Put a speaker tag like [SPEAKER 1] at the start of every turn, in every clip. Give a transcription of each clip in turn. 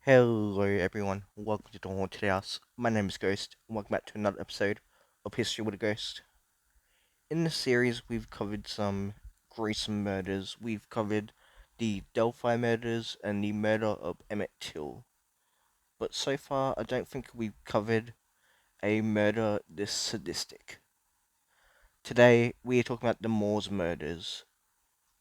[SPEAKER 1] Hello everyone, welcome to the Haunted House. My name is Ghost, and welcome back to another episode of History with a Ghost. In this series, we've covered some gruesome murders. We've covered the Delphi murders and the murder of Emmett Till. But so far, I don't think we've covered a murder this sadistic. Today, we are talking about the Moors murders.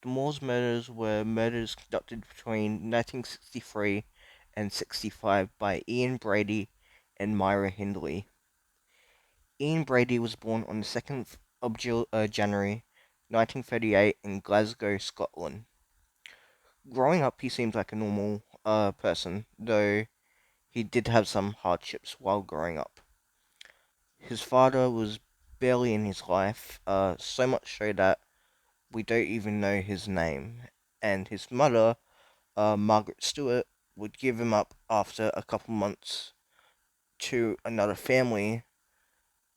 [SPEAKER 1] The Moors murders were murders conducted between 1963 and 65 by Ian Brady and Myra Hindley. Ian Brady was born on the 2nd of January 1938 in Glasgow, Scotland. Growing up, he seemed like a normal person, though he did have some hardships while growing up. His father was barely in his life, so much so that we don't even know his name, and his mother, Margaret Stewart, would give him up after a couple months to another family,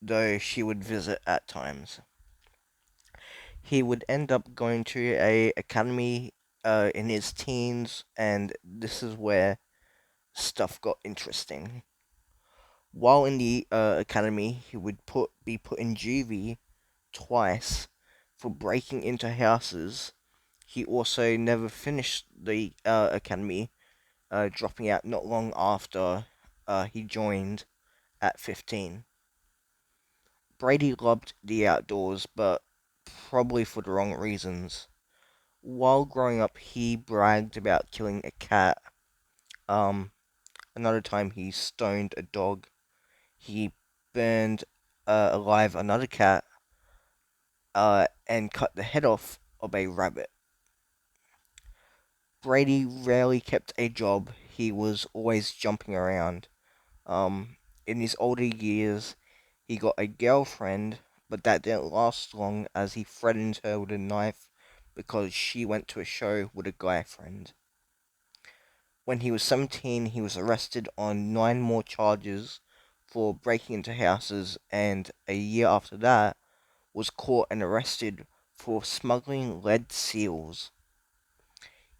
[SPEAKER 1] though she would visit at times. He would end up going to a academy in his teens, and this is where stuff got interesting. While in the academy, he would be put in juvie twice for breaking into houses. He also never finished the academy, dropping out not long after he joined at 15. Brady loved the outdoors, but probably for the wrong reasons. While growing up, he bragged about killing a cat. Um, Another time he stoned a dog. He burned alive another cat, and cut the head off of a rabbit. Brady rarely kept a job. He was always jumping around. In his older years, he got a girlfriend, but that didn't last long as he threatened her with a knife because she went to a show with a guy friend. When he was 17, he was arrested on 9 more charges for breaking into houses, and a year after that, was caught and arrested for smuggling lead seals.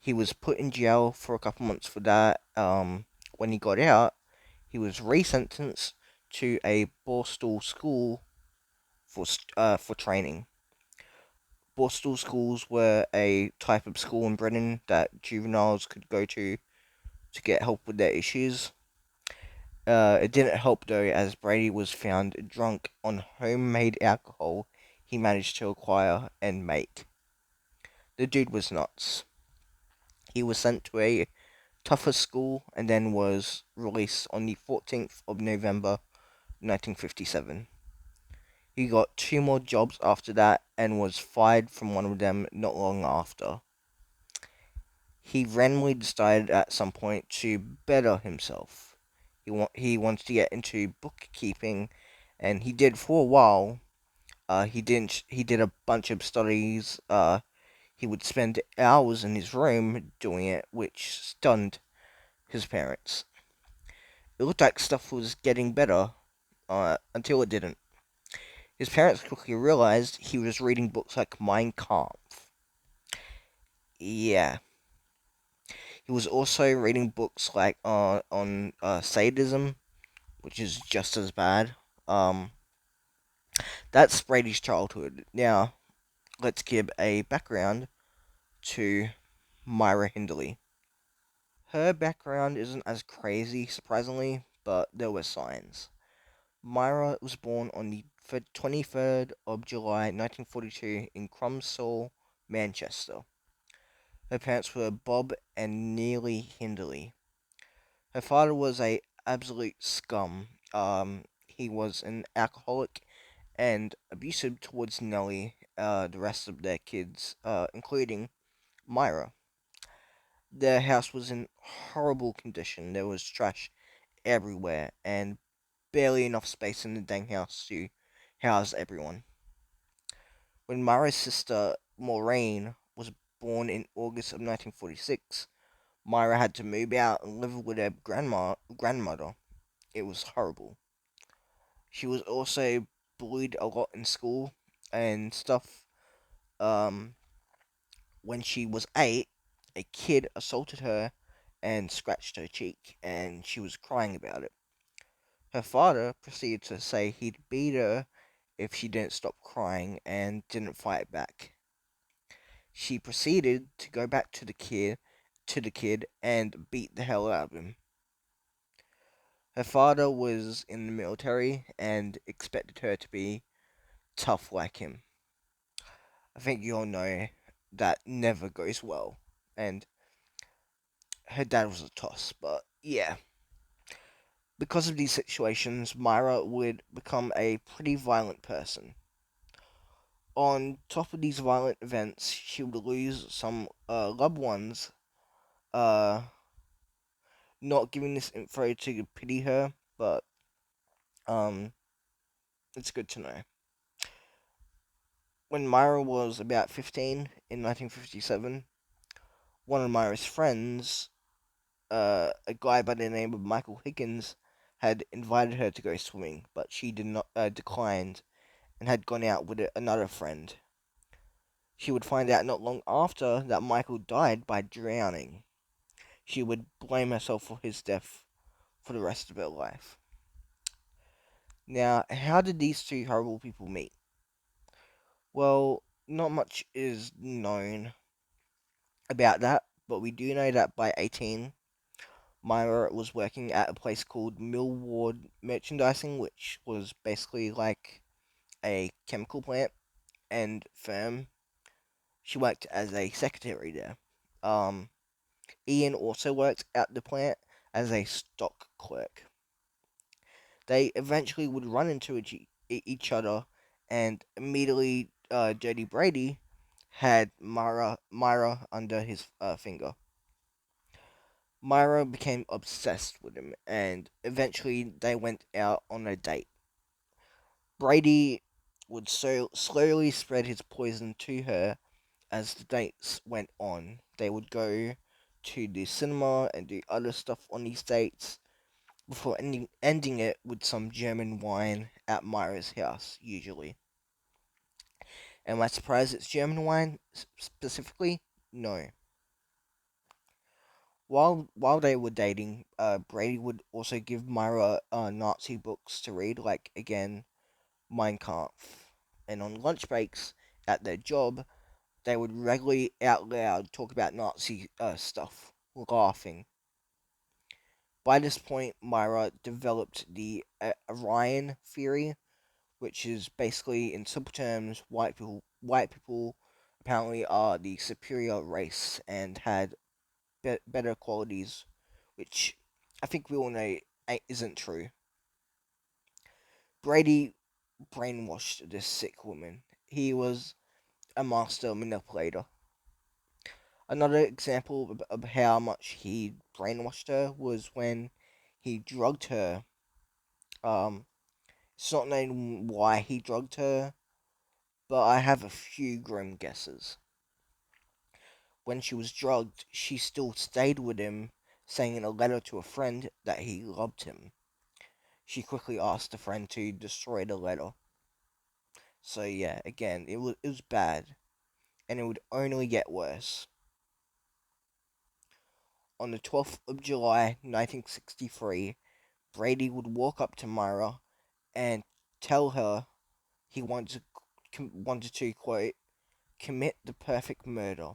[SPEAKER 1] He was put in jail for a couple months for that. When he got out, he was resentenced to a Borstal school for training. Borstal schools were a type of school in Britain that juveniles could go to get help with their issues. It didn't help though, as Brady was found drunk on homemade alcohol he managed to acquire and make. The dude was nuts. He was sent to a tougher school and then was released on the 14th of November 1957. He got 2 more jobs after that and was fired from one of them not long after. He randomly decided at some point to better himself. He wanted to get into bookkeeping, and he did for a while. He did a bunch of studies. He would spend hours in his room doing it, which stunned his parents. It looked like stuff was getting better, until it didn't. His parents quickly realized he was reading books like Mein Kampf. Yeah, he was also reading books like on sadism, which is just as bad. Um, that's Brady's childhood. Now, let's give a background to Myra Hindley. Her background isn't as crazy, surprisingly, but there were signs. Myra was born on the 23rd of July 1942 in Crumsall, Manchester. Her parents were Bob and Neely Hindley. Her father was a absolute scum. He was an alcoholic and abusive towards Nellie, the rest of their kids, including Myra. Their house was in horrible condition. There was trash everywhere and barely enough space in the dang house to house everyone. When Myra's sister Maureen was born in August of 1946, Myra had to move out and live with her grandmother. It was horrible. She was also bullied a lot in school and stuff. Um, when she was 8, a kid assaulted her and scratched her cheek, and she was crying about it. Her father proceeded to say he'd beat her if she didn't stop crying and didn't fight back. She proceeded to go back to the kid and beat the hell out of him. Her father was in the military and expected her to be tough like him. I think you all know that never goes well. And her dad was a toss, but yeah. Because of these situations, Myra would become a pretty violent person. On top of these violent events, she would lose some loved ones, uh, not giving this info to pity her, but um, it's good to know. When Myra was about 15 in 1957, one of Myra's friends, a guy by the name of Michael Higgins, had invited her to go swimming, but she did not declined and had gone out with another friend. She would find out not long after that Michael died by drowning. She would blame herself for his death for the rest of her life. Now, how did these two horrible people meet? Well, not much is known about that, but we do know that by 18, Myra was working at a place called Millward Merchandising, which was basically like a chemical plant and firm. She worked as a secretary there. Um, Ian also worked at the plant as a stock clerk. They eventually would run into each other, and immediately Dirty Brady had Myra under his finger. Myra became obsessed with him, and eventually they went out on a date. Brady would slowly spread his poison to her as the dates went on. They would go to the cinema and do other stuff on these dates before ending it with some German wine at Myra's house, usually. Am I surprised it's German wine specifically? No. While they were dating, Brady would also give Myra Nazi books to read, like again Mein Kampf. And on lunch breaks at their job, they would regularly out loud talk about Nazi stuff, laughing. By this point, Myra developed the Aryan theory, which is basically, in simple terms, white people apparently are the superior race and had better qualities, which I think we all know isn't true. Brady brainwashed this sick woman. He was a master manipulator. Another example of how much he brainwashed her was when he drugged her. Um, it's not known why he drugged her, but I have a few grim guesses. When she was drugged, she still stayed with him, saying in a letter to a friend that he loved him. She quickly asked the friend to destroy the letter. So yeah, again, it was bad, and it would only get worse. On the 12th of July, 1963, Brady would walk up to Myra and tell her he wanted to quote commit the perfect murder.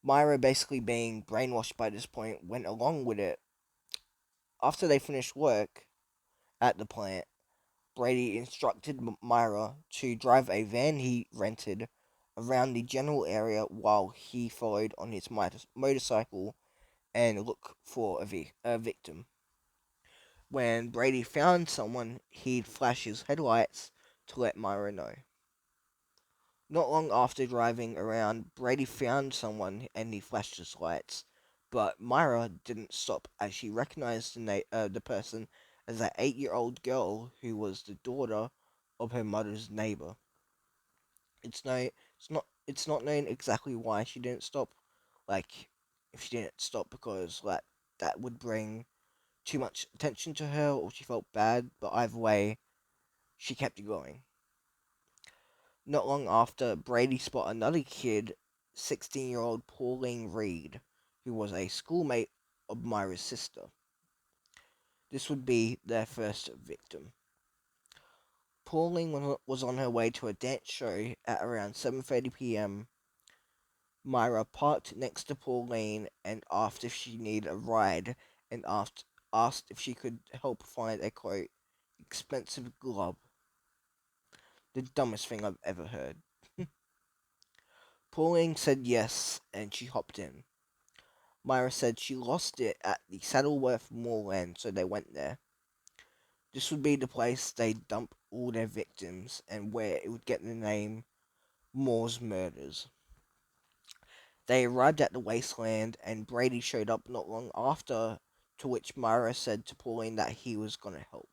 [SPEAKER 1] Myra, basically being brainwashed by this point, went along with it. After they finished work at the plant, Brady instructed Myra to drive a van he rented around the general area while he followed on his motorcycle and look for a victim. When Brady found someone, he'd flash his headlights to let Myra know. Not long after driving around, Brady found someone and he flashed his lights, but Myra didn't stop as she recognized the person as an 8-year-old girl who was the daughter of her mother's neighbor. It's not known exactly why she didn't stop. Like, if she didn't stop because like that would bring too much attention to her or she felt bad, but either way, she kept it going. Not long after, Brady spotted another kid, 16-year-old Pauline Reed, who was a schoolmate of Myra's sister. This would be their first victim. Pauline was on her way to a dance show at around 7:30 p.m. Myra parked next to Pauline and asked if she needed a ride and asked if she could help find a quote expensive glove. The dumbest thing I've ever heard. Pauline said yes and she hopped in. Myra said she lost it at the Saddleworth Moorland, so they went there. This would be the place they dump all their victims and where it would get the name Moore's Murders. They arrived at the wasteland and Brady showed up not long after, to which Myra said to Pauline that he was going to help.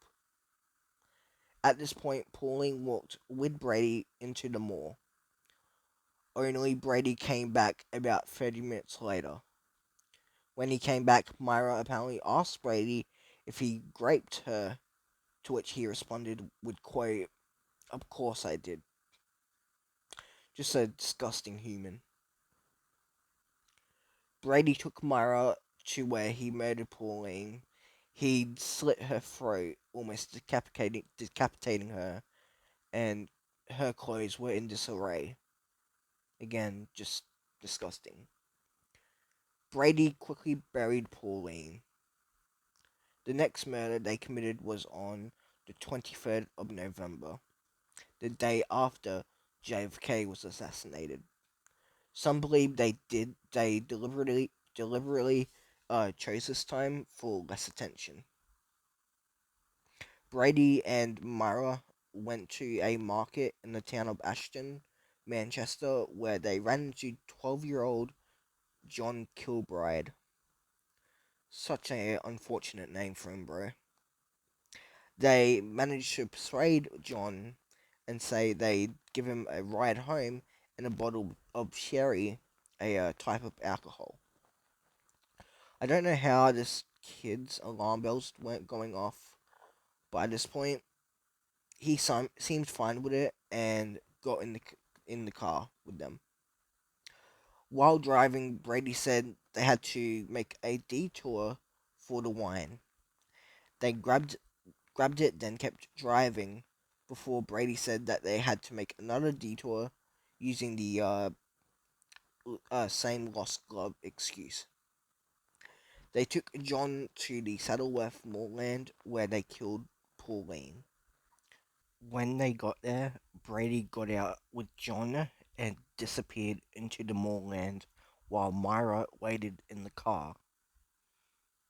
[SPEAKER 1] At this point, Pauline walked with Brady into the moor. Only Brady came back about 30 minutes later. When he came back, Myra apparently asked Brady if he raped her, to which he responded with quote, "Of course I did." Just a disgusting human. Brady took Myra to where he murdered Pauline. He slit her throat, almost decapitating her, and her clothes were in disarray. Again, just disgusting. Brady quickly buried Pauline. The next murder they committed was on the 23rd of November, the day after JFK was assassinated. Some believe they deliberately chose this time for less attention. Brady and Myra went to a market in the town of Ashton, Manchester, where they ran into 12-year-old John Kilbride. Such a unfortunate name for him, bro. They managed to persuade John and say they'd give him a ride home and a bottle of sherry, a type of alcohol. I don't know how this kid's alarm bells weren't going off, but at this point, he seemed fine with it and got in the car with them. While driving, Brady said they had to make a detour for the wine. They grabbed it, then kept driving before Brady said that they had to make another detour using the same lost glove excuse. They took John to the Saddleworth moorland where they killed Pauline. When they got there, Brady got out with John and disappeared into the moorland while Myra waited in the car.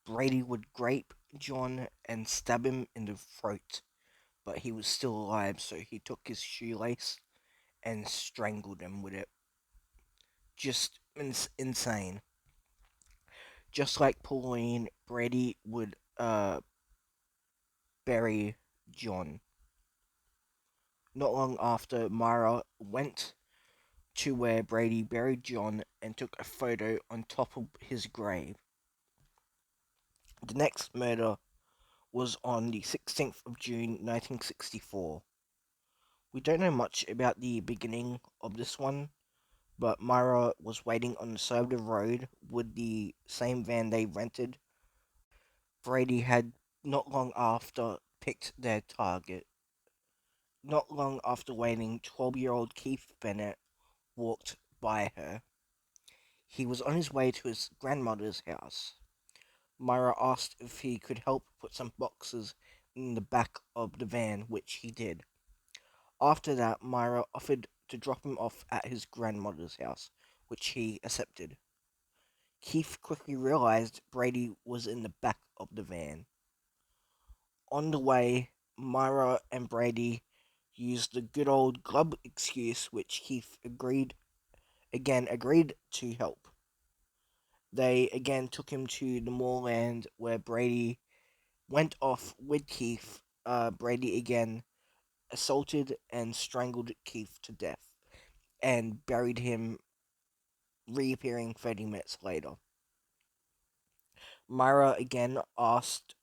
[SPEAKER 1] Brady would rape John and stab him in the throat, but he was still alive, so he took his shoelace and strangled him with it. Just insane. Just like Pauline, Brady would bury John. Not long after, Myra went to where Brady buried John and took a photo on top of his grave. The next murder was on the 16th of June 1964. We don't know much about the beginning of this one, but Myra was waiting on the side of the road with the same van they rented. Brady had not long after picked their target. Not long after waiting, 12-year-old Keith Bennett walked by her. He was on his way to his grandmother's house. Myra asked if he could help put some boxes in the back of the van, which he did. After that, Myra offered to drop him off at his grandmother's house, which he accepted. Keith quickly realized Brady was in the back of the van. On the way, Myra and Brady used the good old glove excuse, which Keith agreed to help. They again took him to the moorland where Brady went off with Keith. Brady again assaulted and strangled Keith to death and buried him, reappearing 30 minutes later. Myra again asked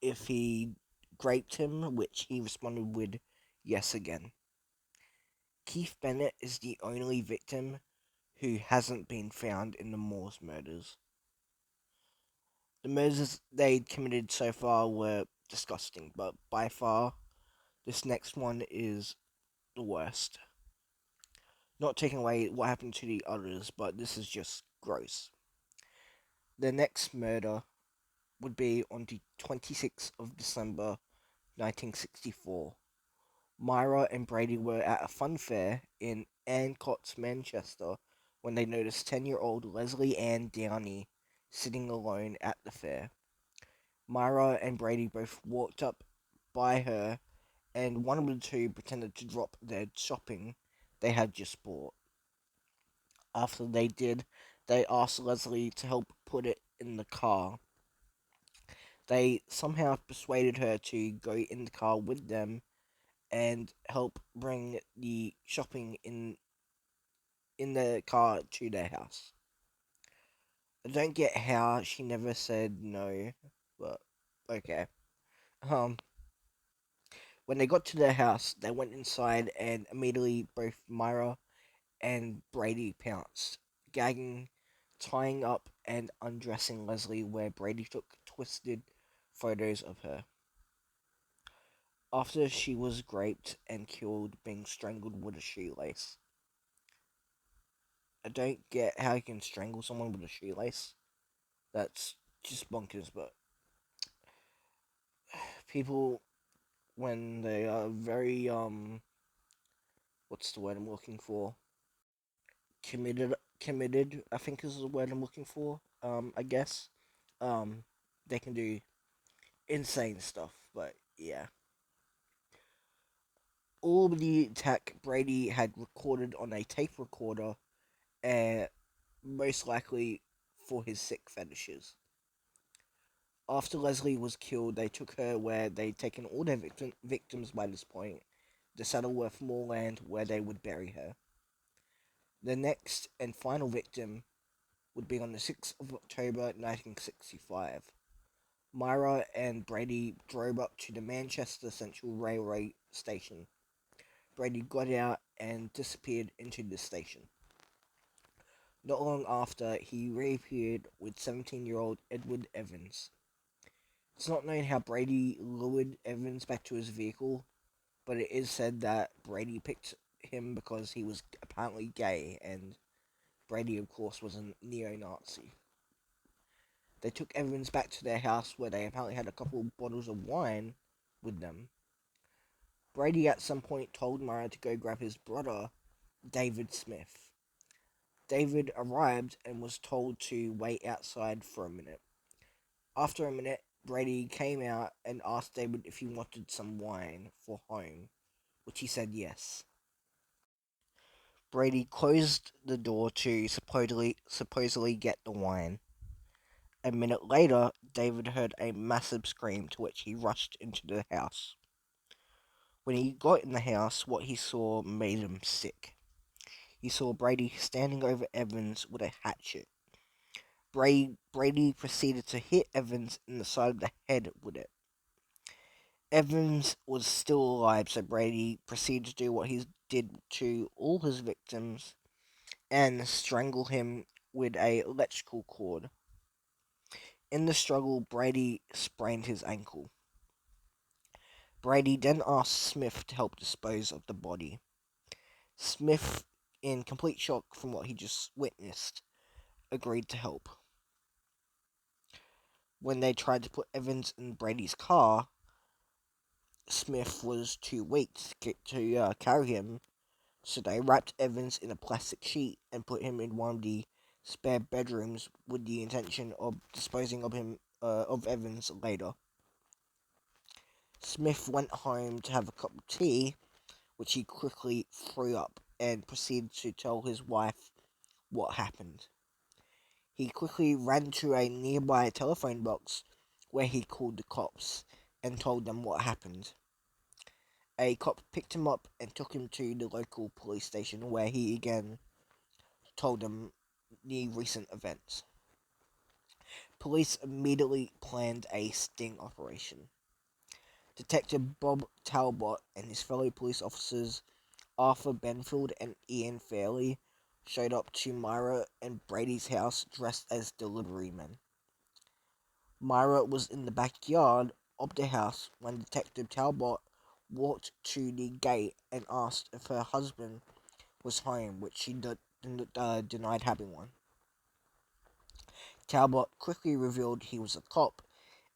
[SPEAKER 1] if he raped him, which he responded with yes again. Keith Bennett is the only victim who hasn't been found in the Moors murders. The murders they'd committed so far were disgusting, but by far, this next one is the worst. Not taking away what happened to the others, but this is just gross. The next murder would be on the 26th of December 1964. Myra and Brady were at a fun fair in Ancoats, Manchester, when they noticed 10-year-old Leslie Ann Downey sitting alone at the fair. Myra and Brady both walked up by her, and one of the two pretended to drop their shopping they had just bought. After they did, they asked Leslie to help put it in the car. They somehow persuaded her to go in the car with them and help bring the shopping in the car to their house. I don't get how she never said no, but okay. Um, when they got to their house, they went inside and immediately both Myra and Brady pounced, gagging, tying up, and undressing Leslie, where Brady took twisted photos of her. After she was raped and killed, being strangled with a shoelace. I don't get how you can strangle someone with a shoelace. That's just bonkers, but people, when they are very, what's the word I'm looking for? Committed, I think is the word I'm looking for, I guess. Um, they can do insane stuff, but yeah. All of the attack Brady had recorded on a tape recorder, uh, most likely for his sick fetishes. After Leslie was killed, they took her where they'd taken all their victims by this point, the Saddleworth moorland where they would bury her. The next and final victim would be on the 6th of October 1965. Myra and Brady drove up to the Manchester Central Railway Station. Brady got out and disappeared into the station. Not long after, he reappeared with 17-year-old Edward Evans. It's not known how Brady lured Evans back to his vehicle, but it is said that Brady picked him because he was apparently gay, and Brady, of course, was a neo-Nazi. They took Evans back to their house where they apparently had a couple bottles of wine with them. Brady at some point told Mara to go grab his brother, David Smith. David arrived and was told to wait outside for a minute. After a minute, Brady came out and asked David if he wanted some wine for home, which he said yes. Brady closed the door to supposedly get the wine. A minute later, David heard a massive scream, to which he rushed into the house. When he got in the house, what he saw made him sick. He saw Brady standing over Evans with a hatchet. Brady proceeded to hit Evans in the side of the head with it. Evans was still alive, so Brady proceeded to do what he did to all his victims and strangle him with a electrical cord. In the struggle, Brady sprained his ankle. Brady then asked Smith to help dispose of the body. Smith, in complete shock from what he just witnessed, agreed to help. When they tried to put Evans in Brady's car, Smith was too weak to carry him, so they wrapped Evans in a plastic sheet and put him in one of the spare bedrooms with the intention of disposing of him of Evans later. Smith went home to have a cup of tea, which he quickly threw up, and proceeded to tell his wife what happened. He quickly ran to a nearby telephone box where he called the cops and told them what happened. A cop picked him up and took him to the local police station where he again told them the recent events. Police immediately planned a sting operation. Detective Bob Talbot and his fellow police officers Arthur Benfield and Ian Fairley showed up to Myra and Brady's house dressed as delivery men. Myra was in the backyard of the house when Detective Talbot walked to the gate and asked if her husband was home, which she denied having one. Talbot quickly revealed he was a cop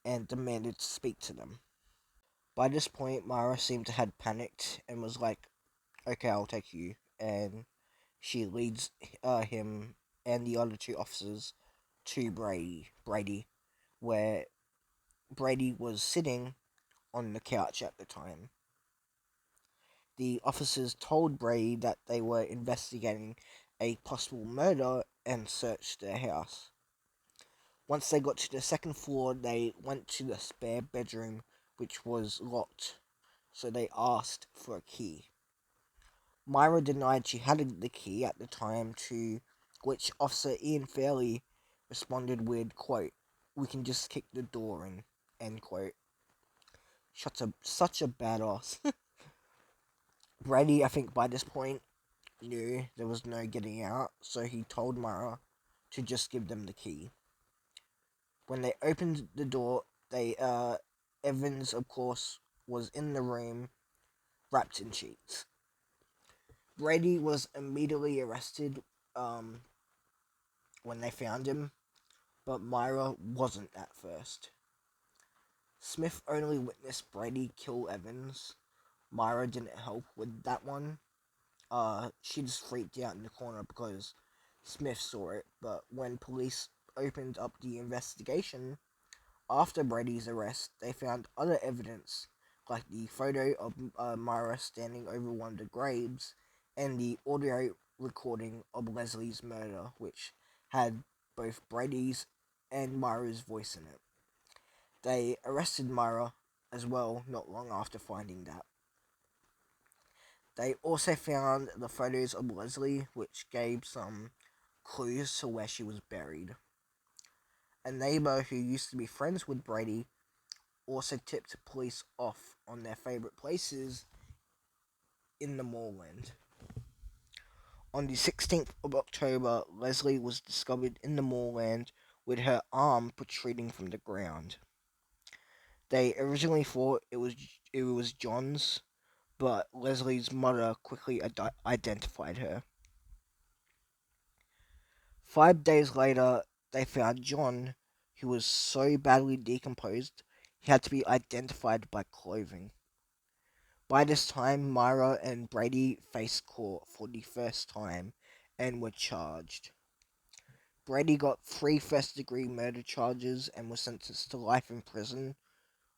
[SPEAKER 1] and demanded to speak to them. By this point, Myra seemed to have panicked and was like, "Okay, I'll take you." And she leads him and the other two officers to Brady, where Brady was sitting on the couch at the time. The officers told Brady that they were investigating a possible murder and searched their house. Once they got to the second floor, they went to the spare bedroom, which was locked, so they asked for a key. Myra denied she had the key at the time, to which Officer Ian Fairley responded with, quote, "We can just kick the door in," end quote. Such a badass. Brady, I think by this point, knew there was no getting out, so he told Myra to just give them the key. When they opened the door, Evans, of course, was in the room, wrapped in sheets. Brady was immediately arrested when they found him, but Myra wasn't at first. Smith only witnessed Brady kill Evans. Myra didn't help with that one. She just freaked out in the corner because Smith saw it, but when police opened up the investigation after Brady's arrest, they found other evidence, like the photo of Myra standing over one of the graves and the audio recording of Leslie's murder, which had both Brady's and Myra's voice in it. They arrested Myra as well not long after finding that. They also found the photos of Leslie, which gave some clues to where she was buried. A neighbor who used to be friends with Brady also tipped police off on their favorite places in the moorland. On the 16th of October, Leslie was discovered in the moorland with her arm protruding from the ground. They originally thought it was John's, but Leslie's mother quickly identified her. 5 days later, they found John, who was so badly decomposed he had to be identified by clothing. By this time, Myra and Brady faced court for the first time and were charged. Brady got 3 first-degree murder charges and was sentenced to life in prison,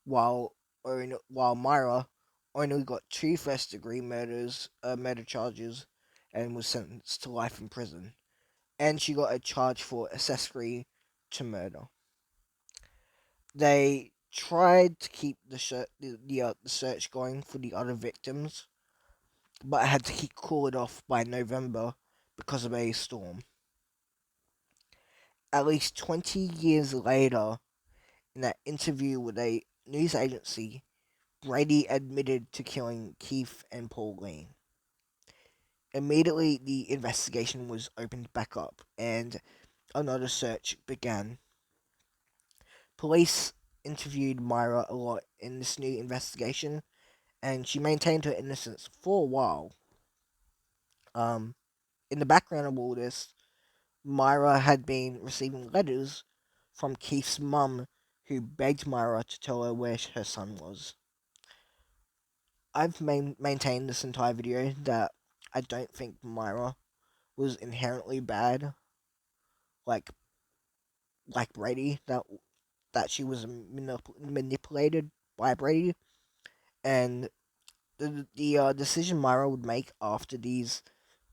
[SPEAKER 1] while Myra only got 2 first-degree murder charges and was sentenced to life in prison. And she got a charge for accessory to murder. They tried to keep the search going for the other victims, but had to call it off by November because of a storm. At least 20 years later, in an interview with a news agency, Brady admitted to killing Keith and Pauline. Immediately, the investigation was opened back up, and another search began. Police interviewed Myra a lot in this new investigation, and she maintained her innocence for a while. In the background of all this, Myra had been receiving letters from Keith's mum, who begged Myra to tell her where her son was. I've maintained this entire video that I don't think Myra was inherently bad, like Brady. That she was manipulated by Brady, and the decision Myra would make after these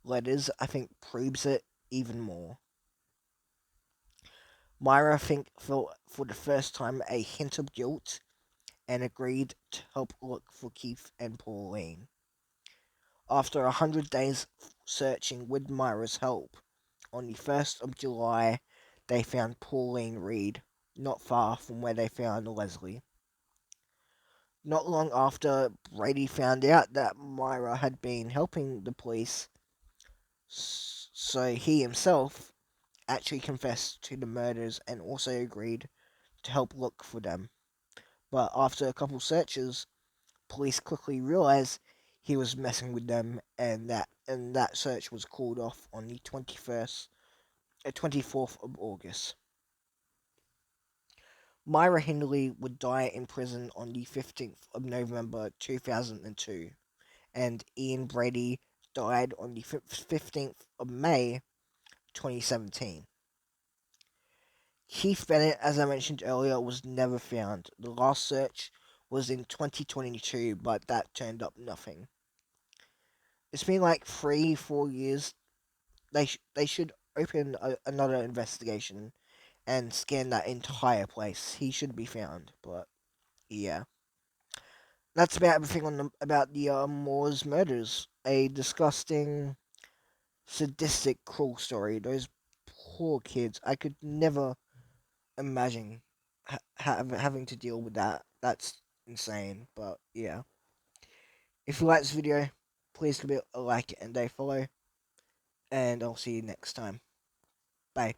[SPEAKER 1] letters, I think, proves it even more. Myra, I think, felt for the first time a hint of guilt and agreed to help look for Keith and Pauline. After 100 days searching with Myra's help, on the 1st of July, they found Pauline Reed, not far from where they found Leslie. Not long after, Brady found out that Myra had been helping the police
[SPEAKER 2] So he himself actually confessed to the murders and also agreed to help look for them. But after a couple searches, police quickly realized he was messing with them, and that search was called off on the 24th of August. Myra Hindley would die in prison on the 15th of November 2002, and Ian Brady died on the 15th of May 2017. Keith Bennett, as I mentioned earlier, was never found. The last search was in 2022, but that turned up nothing. It's been like 3, 4 years. They should open another investigation and scan that entire place. He should be found, but yeah. That's about everything about the Moore's murders. A disgusting, sadistic, cruel story. Those poor kids. I could never imagine having to deal with that. That's insane. But yeah. If you like this video, please give it a like and a follow. And I'll see you next time. Bye.